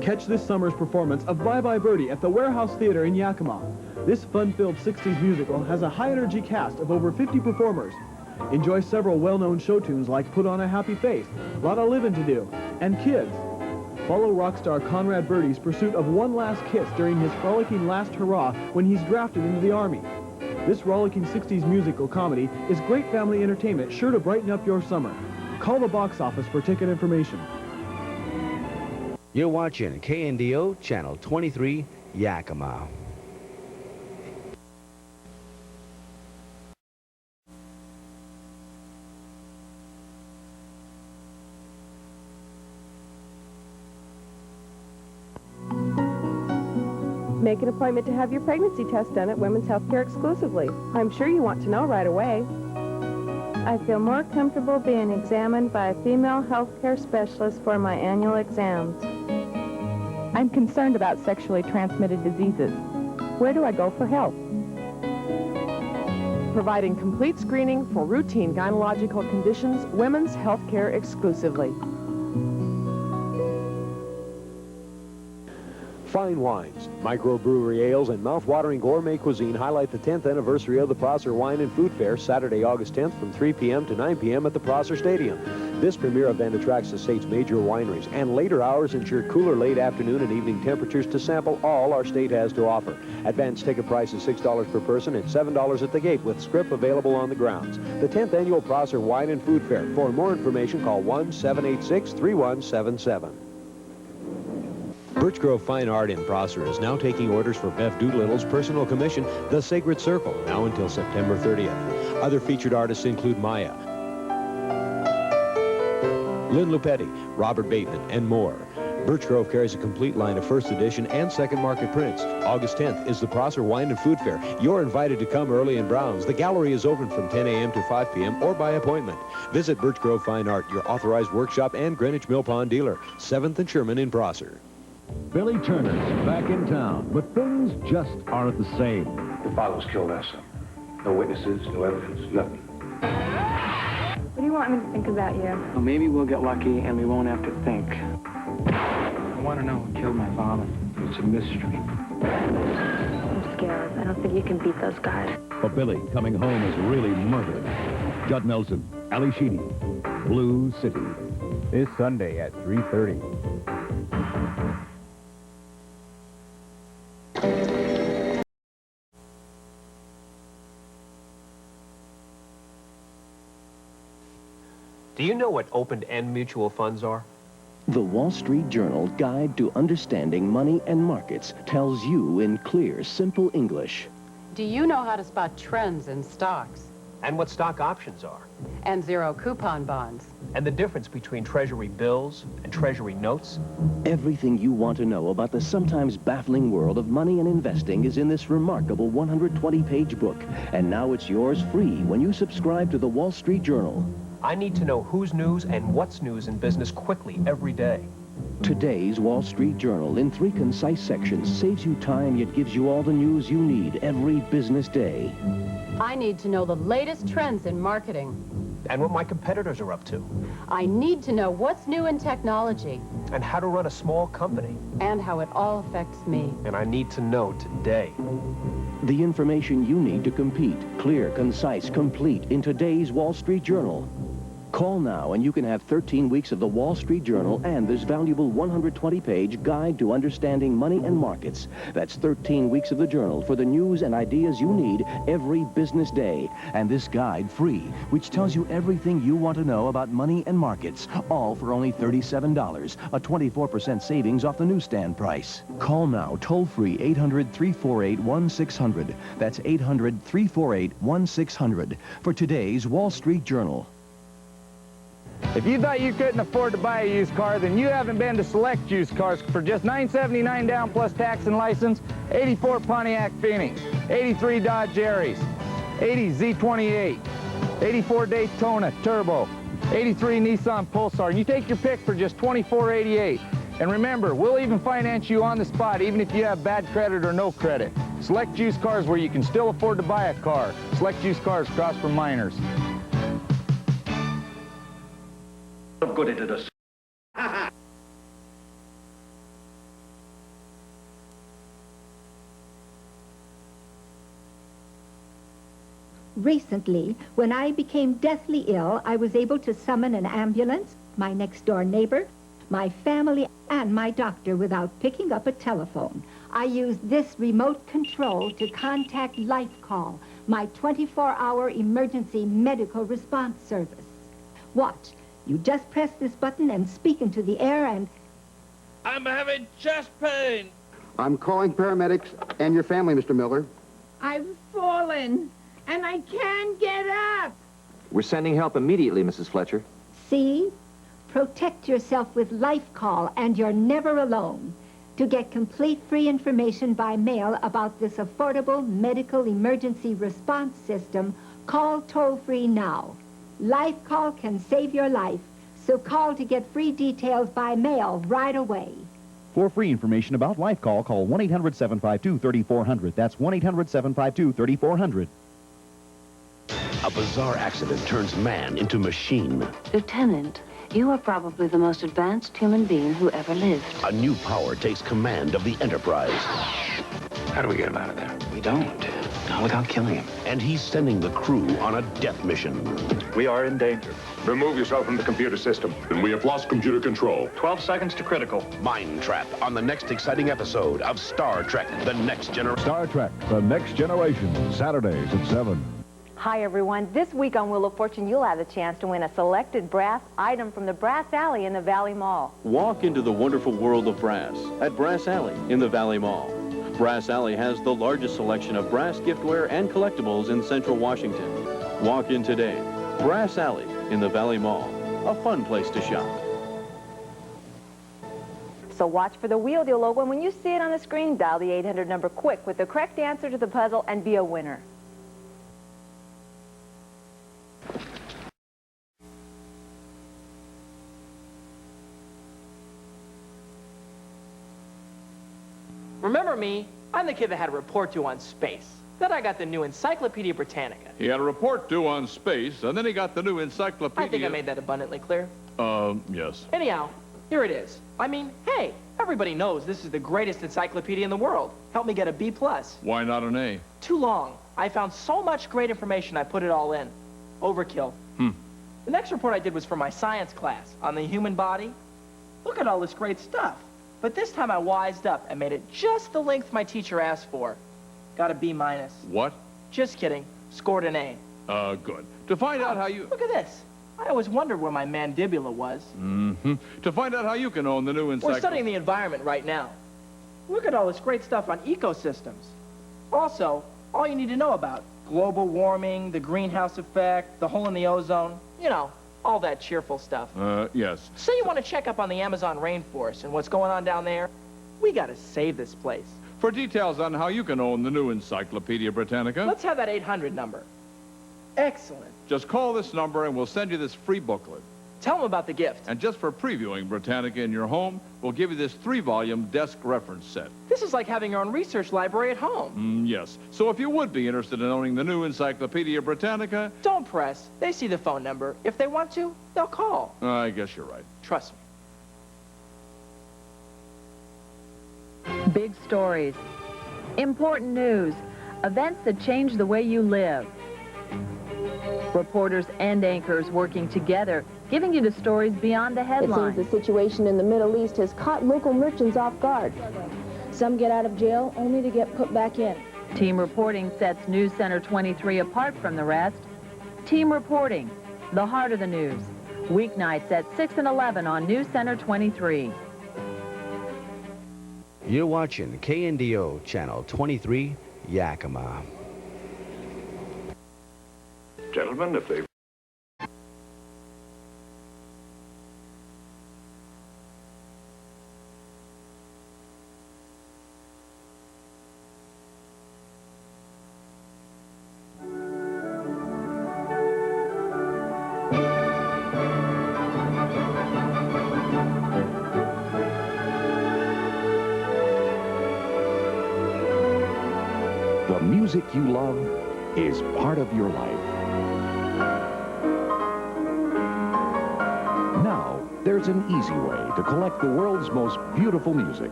Catch this summer's performance of Bye Bye Birdie at the Warehouse Theater in Yakima. This fun-filled 60s musical has a high-energy cast of over 50 performers. Enjoy several well-known show tunes like Put on a Happy Face, Lot of Livin' to Do, and Kids. Follow rock star Conrad Birdie's pursuit of one last kiss during his frolicking last hurrah when he's drafted into the Army. This rollicking 60s musical comedy is great family entertainment sure to brighten up your summer. Call the box office for ticket information. You're watching KNDO Channel 23, Yakima. Make an appointment to have your pregnancy test done at Women's Healthcare exclusively. I'm sure you want to know right away. I feel more comfortable being examined by a female healthcare specialist for my annual exams. I'm concerned about sexually transmitted diseases. Where do I go for help? Providing complete screening for routine gynecological conditions, Women's Healthcare exclusively. Fine wines, microbrewery ales, and mouth-watering gourmet cuisine highlight the 10th anniversary of the Prosser Wine and Food Fair, Saturday, August 10th from 3 p.m. to 9 p.m. at the Prosser Stadium. This premier event attracts the state's major wineries, and later hours ensure cooler late afternoon and evening temperatures to sample all our state has to offer. Advance ticket price is $6 per person and $7 at the gate, with scrip available on the grounds. The 10th annual Prosser Wine and Food Fair. For more information, call 1-786-3177. Birchgrove Fine Art in Prosser is now taking orders for Bev Doolittle's personal commission, The Sacred Circle, now until September 30th. Other featured artists include Maya, Lynn Lupetti, Robert Bateman, and more. Birchgrove carries a complete line of first edition and second market prints. August 10th is the Prosser Wine and Food Fair. You're invited to come early and browse. The gallery is open from 10 a.m. to 5 p.m. or by appointment. Visit Birchgrove Fine Art, your authorized workshop and Greenwich Mill Pond dealer. 7th and Sherman in Prosser. Billy Turner's back in town, but things just aren't the same. The father was killed last summer. No witnesses, no evidence, nothing. What do you want me to think about you? Well, maybe we'll get lucky and we won't have to think. I want to know who killed my father. It's a mystery. I'm scared. I don't think you can beat those guys. But Billy coming home is really murdered. Judd Nelson, Ali Sheedy, Blue City. This Sunday at 3:30. Do you know what open-end mutual funds are? The Wall Street Journal Guide to Understanding Money and Markets tells you in clear, simple English. Do you know how to spot trends in stocks? And what stock options are? And zero coupon bonds? And the difference between Treasury bills and Treasury notes? Everything you want to know about the sometimes baffling world of money and investing is in this remarkable 120-page book. And now it's yours free when you subscribe to the Wall Street Journal. I need to know who's news and what's news in business quickly every day. Today's Wall Street Journal, in 3 concise sections, saves you time yet gives you all the news you need every business day. I need to know the latest trends in marketing. And what my competitors are up to. I need to know what's new in technology. And how to run a small company. And how it all affects me. And I need to know today. The information you need to compete, clear, concise, complete, in today's Wall Street Journal. Call now and you can have 13 weeks of the Wall Street Journal and this valuable 120-page Guide to Understanding Money and Markets. That's 13 weeks of the Journal for the news and ideas you need every business day. And this guide free, which tells you everything you want to know about money and markets, all for only $37, a 24% savings off the newsstand price. Call now, toll-free, 800-348-1600. That's 800-348-1600 for today's Wall Street Journal. If you thought you couldn't afford to buy a used car, then you haven't been to Select Used Cars. For just $979 down plus tax and license, 84 Pontiac Phoenix, 83 Dodge Aries, 80 Z28, 84 Daytona Turbo, 83 Nissan Pulsar. And you take your pick for just $24.88. And remember, we'll even finance you on the spot, even if you have bad credit or no credit. Select Used Cars, where you can still afford to buy a car. Select Used Cars, across from Miners. Good at it. Recently, when I became deathly ill, I was able to summon an ambulance, my next-door neighbor, my family, and my doctor without picking up a telephone. I used this remote control to contact LifeCall, my 24-hour emergency medical response service. Watch. You just press this button and speak into the air and... I'm having chest pain. I'm calling paramedics and your family, Mr. Miller. I've fallen, and I can't get up. We're sending help immediately, Mrs. Fletcher. See? Protect yourself with LifeCall, and you're never alone. To get complete free information by mail about this affordable medical emergency response system, call toll-free now. LifeCall can save your life, so call to get free details by mail right away. For free information about LifeCall, call 1-800-752-3400. That's 1-800-752-3400. A bizarre accident turns man into machine. Lieutenant, you are probably the most advanced human being who ever lived. A new power takes command of the Enterprise. How do we get him out of there? We don't. Not without killing him. And he's sending the crew on a death mission. We are in danger. Remove yourself from the computer system. And we have lost computer control. 12 seconds to critical. Mind Trap on the next exciting episode of Star Trek, The Next Generation. Star Trek, The Next Generation, Saturdays at 7. Hi, everyone. This week on Wheel of Fortune, you'll have the chance to win a selected brass item from the Brass Alley in the Valley Mall. Walk into the wonderful world of brass at Brass Alley in the Valley Mall. Brass Alley has the largest selection of brass giftware and collectibles in Central Washington. Walk in today. Brass Alley in the Valley Mall. A fun place to shop. So watch for the Wheel Deal logo, and when you see it on the screen, dial the 800 number quick with the correct answer to the puzzle and be a winner. Remember me? I'm the kid that had a report due on space. Then I got the new Encyclopedia Britannica. He had a report due on space, and then he got the new Encyclopedia... I think I made that abundantly clear. Yes. Anyhow, here it is. I mean, hey, everybody knows this is the greatest encyclopedia in the world. Help me get a B+. Why not an A? Too long. I found so much great information, I put it all in. Overkill. The next report I did was for my science class on the human body. Look at all this great stuff. But this time I wised up and made it just the length my teacher asked for. Got a B-. What? Just kidding. Scored an A. Good. To find out how you... Look at this. I always wondered where my mandibula was. To find out how you can own the new We're studying the environment right now. Look at all this great stuff on ecosystems. Also, all you need to know about global warming, the greenhouse effect, the hole in the ozone, you know, all that cheerful stuff. Yes. Say you want to check up on the Amazon rainforest and what's going on down there. We got to save this place. For details on how you can own the new Encyclopedia Britannica... Let's have that 800 number. Excellent. Just call this number and we'll send you this free booklet. Tell them about the gift. And just for previewing Britannica in your home, we'll give you this 3-volume desk reference set. This is like having your own research library at home. Yes. So if you would be interested in owning the new Encyclopedia Britannica... Don't press. They see the phone number. If they want to, they'll call. I guess you're right. Trust me. Big stories, important news, events that change the way you live. Reporters and anchors working together, giving you the stories beyond the headlines. It seems the situation in the Middle East has caught local merchants off guard. Some get out of jail only to get put back in. Team reporting sets News Center 23 apart from the rest. Team reporting, the heart of the news. Weeknights at 6 and 11 on News Center 23. You're watching KNDO Channel 23, Yakima. Gentlemen, if they... The music you love is part of your life. Now, there's an easy way to collect the world's most beautiful music.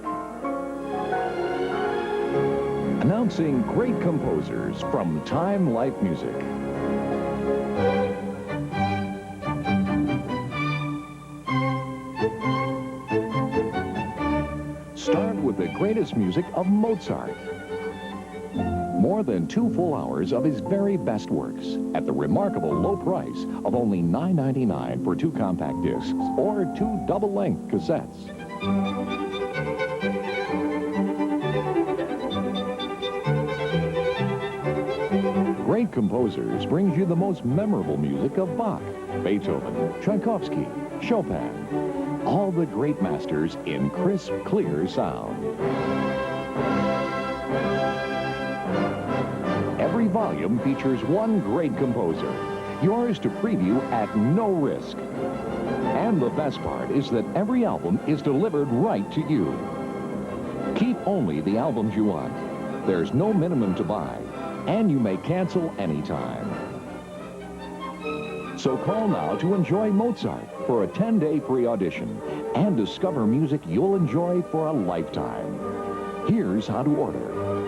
Announcing great composers from Time Life Music. the greatest music of Mozart. More than 2 full hours of his very best works at the remarkable low price of only $9.99 for 2 compact discs or 2 double-length cassettes. Great Composers brings you the most memorable music of Bach, Beethoven, Tchaikovsky, Chopin. All the great masters in crisp, clear sound. Every volume features one great composer, yours to preview at no risk. And the best part is that every album is delivered right to you. Keep only the albums you want. There's no minimum to buy, and you may cancel anytime. So call now to enjoy Mozart for a 10-day free audition and discover music you'll enjoy for a lifetime. Here's how to order.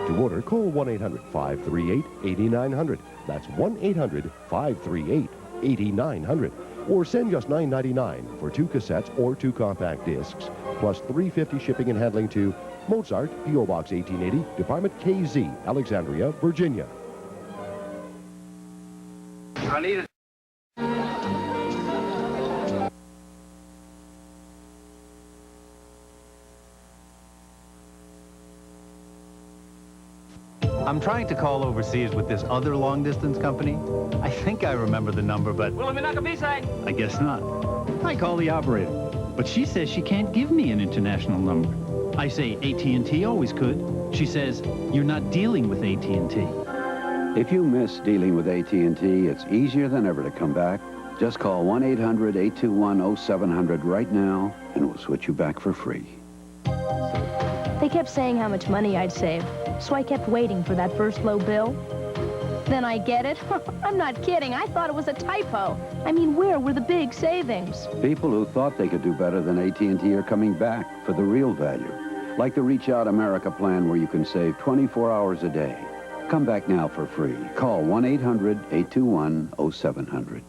To order, call 1-800-538-8900. That's 1-800-538-8900. Or send just $9.99 for 2 cassettes or 2 compact discs, plus $3.50 shipping and handling to Mozart, P.O. Box 1880, Department KZ, Alexandria, Virginia. I need it. I'm trying to call overseas with this other long-distance company. I think I remember the number, but I guess not. I call the operator, but she says she can't give me an international number. I say AT&T always could. She says, you're not dealing with AT&T. If you miss dealing with AT&T, it's easier than ever to come back. Just call 1-800-821-0700 right now, and we'll switch you back for free. They kept saying how much money I'd save, so I kept waiting for that first low bill. Then I get it. I'm not kidding. I thought it was a typo. I mean, where were the big savings? People who thought they could do better than AT&T are coming back for the real value. Like the Reach Out America plan where you can save 24 hours a day. Come back now for free. Call 1-800-821-0700.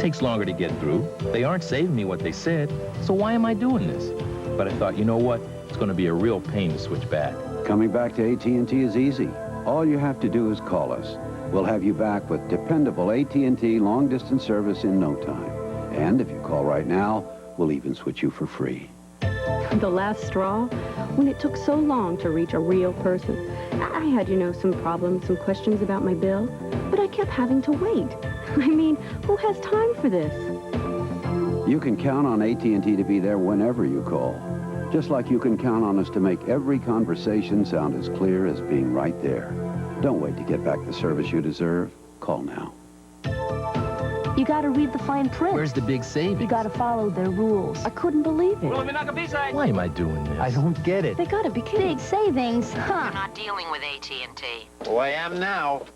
Takes longer to get through. They aren't saving me what they said, so why am I doing this? But I thought, you know what? It's going to be a real pain to switch back. Coming back to AT&T is easy. All you have to do is call us. We'll have you back with dependable AT&T long-distance service in no time. And if you call right now, we'll even switch you for free. The last straw? When it took so long to reach a real person. I had, some problems, some questions about my bill, but I kept having to wait. I mean, who has time for this? You can count on AT&T to be there whenever you call. Just like you can count on us to make every conversation sound as clear as being right there. Don't wait to get back the service you deserve. Call now. You gotta read the fine print. Where's the big savings? You gotta follow their rules. I couldn't believe it. Why am I doing this? I don't get it. They gotta be kidding. Big savings, huh? You're not dealing with AT&T. Oh, I am now.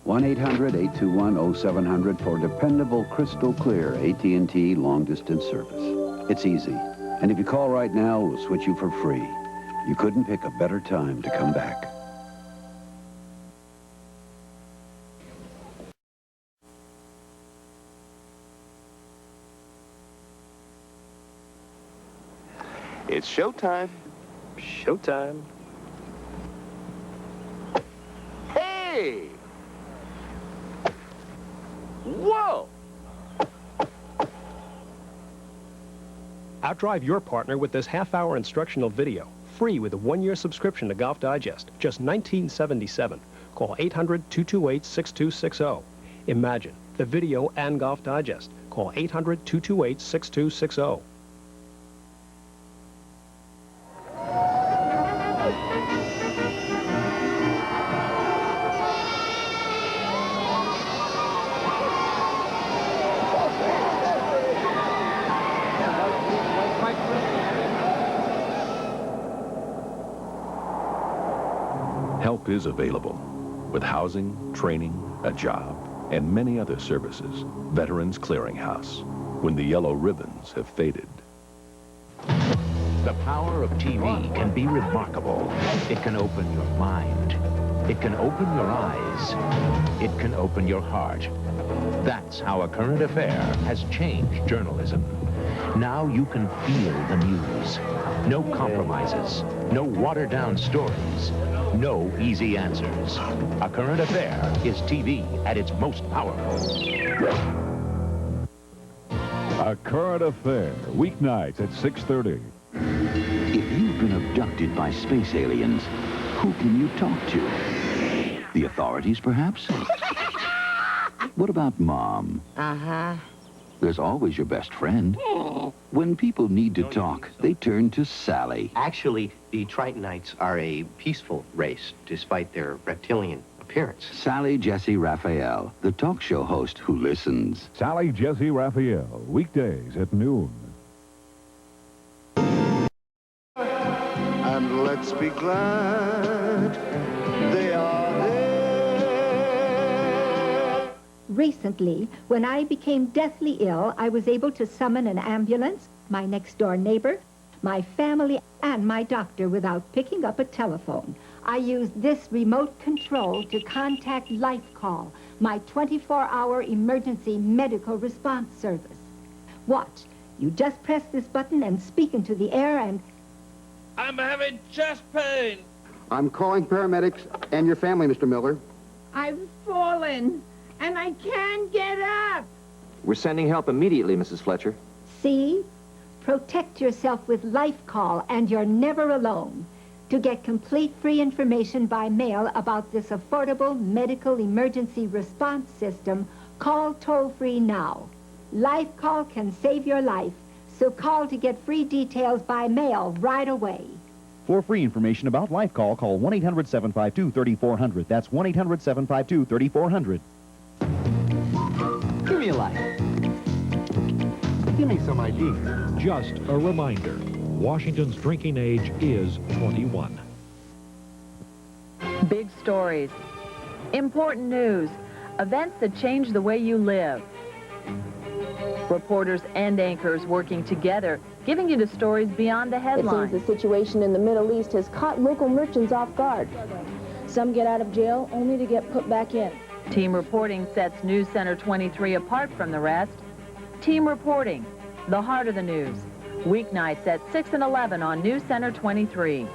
1-800-821-0700 for dependable, crystal clear AT&T long-distance service. It's easy. And if you call right now, we'll switch you for free. You couldn't pick a better time to come back. It's showtime. Showtime. Hey! Whoa! Outdrive your partner with this half-hour instructional video, free with a 1-year subscription to Golf Digest, just $19.77. Call 800-228-6260. Imagine the video and Golf Digest. Call 800-228-6260. Help is available with housing, training, a job, and many other services. Veterans Clearinghouse, when the yellow ribbons have faded. The power of TV can be remarkable. It can open your mind. It can open your eyes. It can open your heart. That's how A Current Affair has changed journalism. Now you can feel the news. No compromises, no watered-down stories, no easy answers. A Current Affair is TV at its most powerful. A Current Affair, weeknights at 6:30. If you've been abducted by space aliens, who can you talk to? The authorities, perhaps? What about Mom? Uh-huh. There's always your best friend. When people need to talk, they turn to Sally. Actually, the Tritonites are a peaceful race, despite their reptilian appearance. Sally Jesse Raphael, the talk show host who listens. Sally Jesse Raphael, weekdays at noon. And let's be glad they are there. Recently, when I became deathly ill, I was able to summon an ambulance, my next-door neighbor, my family, and my doctor without picking up a telephone. I used this remote control to contact LifeCall, my 24-hour emergency medical response service. Watch. You just press this button and speak into the air and... I'm having chest pain. I'm calling paramedics and your family, Mr. Miller. I've fallen, and I can't get up. We're sending help immediately, Mrs. Fletcher. See? Protect yourself with LifeCall, and you're never alone. To get complete free information by mail about this affordable medical emergency response system, call toll-free now. LifeCall can save your life, so call to get free details by mail right away. For free information about LifeCall, call 1-800-752-3400. That's 1-800-752-3400. Give me a light. Give me some ID. Just a reminder, Washington's drinking age is 21. Big stories, important news, events that change the way you live. Reporters and anchors working together, giving you the stories beyond the headlines. It seems the situation in the Middle East has caught local merchants off guard. Some get out of jail only to get put back in. Team reporting sets News Center 23 apart from the rest. Team reporting, the heart of the news. Weeknights at 6 and 11 on News Center 23.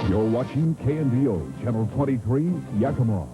You're watching KNDO, Channel 23, Yakima.